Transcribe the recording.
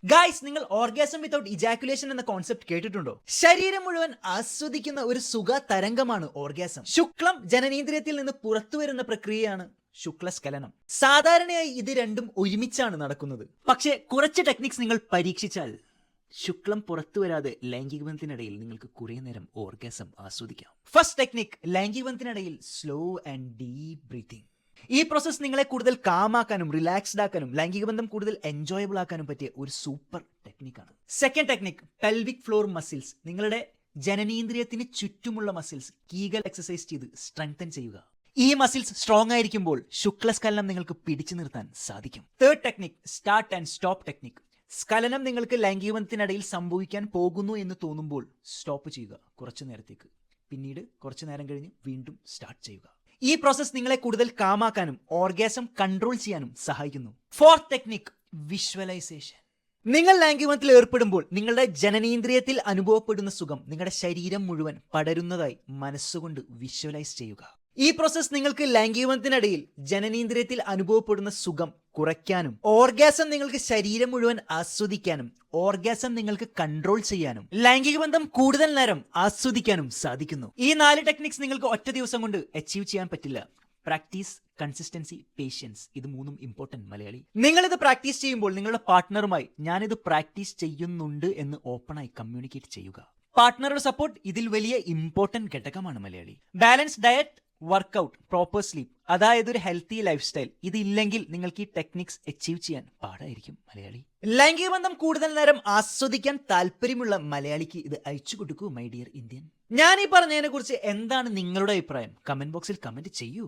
Guys, നിങ്ങൾ orgasm without ejaculation എന്ന concept കേട്ടിട്ടുണ്ടോ? ശരീരം മുഴുവൻ ആസ്വദിക്കുന്ന ഒരു സുഖ തരംഗമാണ് ഓർഗാസം. ശുക്ലം ജനനേന്ദ്രിയത്തിൽ നിന്ന് പുറത്തു വരുന്ന പ്രക്രിയയാണ് ശുക്ലസ്ഖലനം. സാധാരണയായി ഇത് രണ്ടും ഒരുമിച്ചാണ് നടക്കുന്നത്. പക്ഷേ കുറച്ച് ടെക്നിക്സ് നിങ്ങൾ പരീക്ഷിച്ചാൽ ശുക്ലം പുറത്തു വരാതെ ലൈംഗിക ബന്ധത്തിനിടയിൽ നിങ്ങൾക്ക് കുറെ നേരം ഓർഗാസം ആസ്വദിക്കാം. ഫസ്റ്റ് ടെക്നിക്, ലൈംഗിക ബന്ധത്തിനിടയിൽ സ്ലോ ആൻഡ് ഡീപ് ബ്രീത്തിങ്. ഈ പ്രോസസ് നിങ്ങളെ കൂടുതൽ കാമാക്കാനും റിലാക്സ്ഡ് ആക്കാനും ലൈംഗിക ബന്ധം കൂടുതൽ എൻജോയബിൾ ആക്കാനും പറ്റിയ ഒരു സൂപ്പർ ടെക്നിക്കാണ്. Second technique, pelvic floor muscles. നിങ്ങളുടെ ജനനേന്ദ്രിയത്തിന് ചുറ്റുമുള്ള മസിൽസ് കീഗൽ എക്സസൈസ് ചെയ്ത് സ്ട്രെങ്തൻ ചെയ്യുക. ഈ മസിൽസ് സ്ട്രോങ് ആയിരിക്കുമ്പോൾ ശുക്ലസ്ഖലനം നിങ്ങൾക്ക് പിടിച്ചു നിർത്താൻ സാധിക്കും. Third technique, start and stop technique. സ്ഖലനം നിങ്ങൾക്ക് ലൈംഗിക ബന്ധത്തിനിടയിൽ സംഭവിക്കാൻ പോകുന്നു എന്ന് തോന്നുമ്പോൾ സ്റ്റോപ്പ് ചെയ്യുക കുറച്ചു നേരത്തേക്ക്. പിന്നീട് കുറച്ചു നേരം കഴിഞ്ഞ് വീണ്ടും സ്റ്റാർട്ട് ചെയ്യുക. ഈ പ്രോസസ് നിങ്ങളെ കൂടുതൽ കാമാക്കാനും ഓർഗാസം കൺട്രോൾ ചെയ്യാനും സഹായിക്കുന്നു. Fourth technique, visualisation. നിങ്ങൾ ലൈംഗികബന്ധത്തിൽ ഏർപ്പെടുമ്പോൾ നിങ്ങളുടെ ജനനേന്ദ്രിയത്തിൽ അനുഭവപ്പെടുന്ന സുഖം നിങ്ങളുടെ ശരീരം മുഴുവൻ പടരുന്നതായി മനസ്സുകൊണ്ട് വിഷ്വലൈസ് ചെയ്യുക. ഈ പ്രോസസ് നിങ്ങൾക്ക് ലൈംഗികബന്ധത്തിനിടയിൽ ജനനേന്ദ്രിയത്തിൽ അനുഭവപ്പെടുന്ന സുഖം കുറയ്ക്കാനും ഓർഗാസം നിങ്ങൾക്ക് ശരീരം മുഴുവൻ ആസ്വദിക്കാനും ഓർഗാസം നിങ്ങൾക്ക് കൺട്രോൾ ചെയ്യാനും ലൈംഗിക ബന്ധം കൂടുതൽ നേരം ആസ്വദിക്കാനും സാധിക്കുന്നു. ഈ 4 ടെക്നിക്സ് നിങ്ങൾക്ക് ഒറ്റ ദിവസം കൊണ്ട് അച്ചീവ് ചെയ്യാൻ പറ്റില്ല. പ്രാക്ടീസ്, കൺസിസ്റ്റൻസി, പേഷ്യൻസ്, ഇത് 3ഉം ഇമ്പോർട്ടന്റ് മലയാളി. നിങ്ങളിത് പ്രാക്ടീസ് ചെയ്യുമ്പോൾ നിങ്ങളുടെ പാർട്ട്ണറുമായി ഞാനിത് പ്രാക്ടീസ് ചെയ്യുന്നുണ്ട് എന്ന് ഓപ്പണായി കമ്മ്യൂണിക്കേറ്റ് ചെയ്യുക. പാർട്ട്ണറുടെ സപ്പോർട്ട് ഇതിൽ വലിയ ഇമ്പോർട്ടന്റ് ഘടകമാണ് Malayali. Balance diet, workout, proper sleep, അതായത് ഒരു ഹെൽത്തി ലൈഫ് സ്റ്റൈൽ, ഇതില്ലെങ്കിൽ നിങ്ങൾക്ക് ഈ ടെക്നിക്സ് അച്ചീവ് ചെയ്യാൻ പാടായിരിക്കും മലയാളി. ലൈംഗിക ബന്ധം കൂടുതൽ നേരം ആസ്വദിക്കാൻ താല്പര്യമുള്ള മലയാളിക്ക് ഇത് അയച്ചു കൊടുക്കൂ മൈ ഡിയർ ഇന്ത്യൻ. ഞാൻ ഈ പറഞ്ഞതിനെ കുറിച്ച് എന്താണ് നിങ്ങളുടെ അഭിപ്രായം? കമന്റ് ബോക്സിൽ കമന്റ് ചെയ്യൂ.